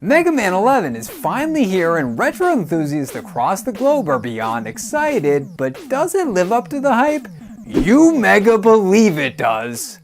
Mega Man 11 is finally here and retro enthusiasts across the globe are beyond excited, but does it live up to the hype? You mega believe it does!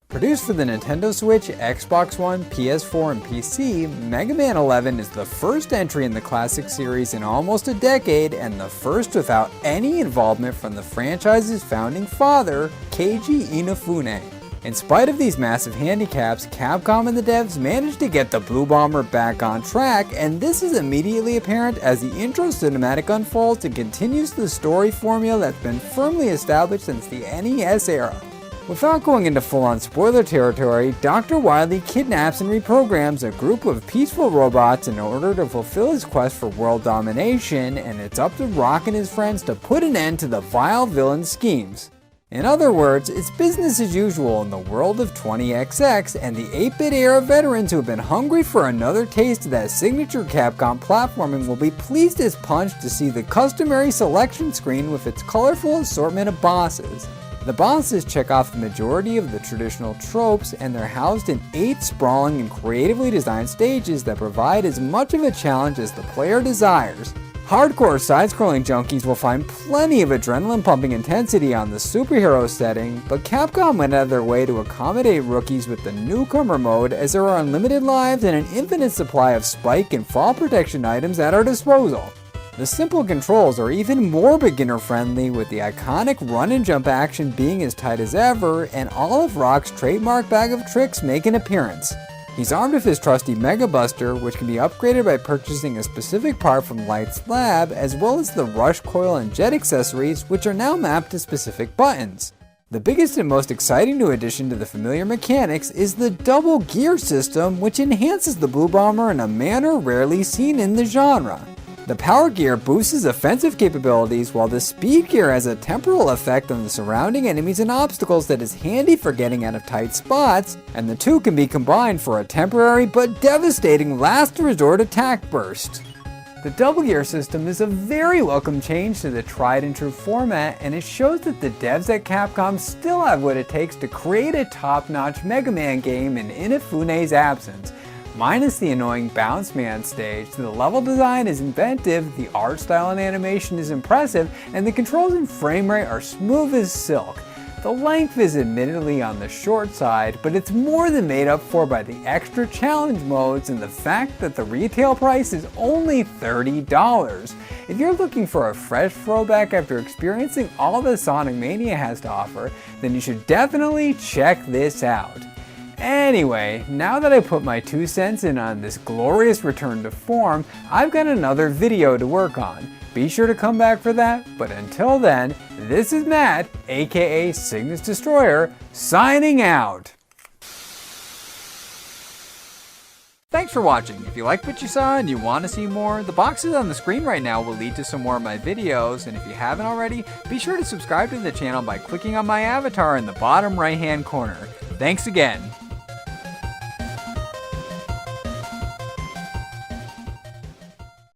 Produced for the Nintendo Switch, Xbox One, PS4, and PC, Mega Man 11 is the first entry in the classic series in almost a decade and the first without any involvement from the franchise's founding father, Keiji Inafune. In spite of these massive handicaps, Capcom and the devs managed to get the Blue Bomber back on track, and this is immediately apparent as the intro cinematic unfolds and continues the story formula that's been firmly established since the NES era. Without going into full-on spoiler territory, Dr. Wily kidnaps and reprograms a group of peaceful robots in order to fulfill his quest for world domination, and it's up to Rock and his friends to put an end to the vile villain's schemes. In other words, it's business as usual in the world of 20XX, and the 8-bit era veterans who have been hungry for another taste of that signature Capcom platforming will be pleased as punch to see the customary selection screen with its colorful assortment of bosses. The bosses check off the majority of the traditional tropes, and they're housed in 8 sprawling and creatively designed stages that provide as much of a challenge as the player desires. Hardcore side-scrolling junkies will find plenty of adrenaline-pumping intensity on the superhero setting, but Capcom went out of their way to accommodate rookies with the newcomer mode, as there are unlimited lives and an infinite supply of spike and fall protection items at our disposal. The simple controls are even more beginner-friendly, with the iconic run and jump action being as tight as ever, and all of Rock's trademark bag of tricks make an appearance. He's armed with his trusty Mega Buster, which can be upgraded by purchasing a specific part from Light's lab, as well as the Rush Coil and Jet accessories, which are now mapped to specific buttons. The biggest and most exciting new addition to the familiar mechanics is the double gear system, which enhances the Blue Bomber in a manner rarely seen in the genre. The power gear boosts his offensive capabilities, while the speed gear has a temporal effect on the surrounding enemies and obstacles that is handy for getting out of tight spots, and the two can be combined for a temporary but devastating last resort attack burst. The double gear system is a very welcome change to the tried and true format, and it shows that the devs at Capcom still have what it takes to create a top-notch Mega Man game in Inafune's absence. Minus the annoying Bounce Man stage, the level design is inventive, the art style and animation is impressive, and the controls and frame rate are smooth as silk. The length is admittedly on the short side, but it's more than made up for by the extra challenge modes and the fact that the retail price is only $30. If you're looking for a fresh throwback after experiencing all that Sonic Mania has to offer, then you should definitely check this out. Anyway, now that I put my 2 cents in on this glorious return to form, I've got another video to work on. Be sure to come back for that, but until then, this is Matt, aka Cygnus Destroyer, signing out! Thanks for watching. If you liked what you saw and you want to see more, the boxes on the screen right now will lead to some more of my videos, and if you haven't already, be sure to subscribe to the channel by clicking on my avatar in the bottom right hand corner. Thanks again!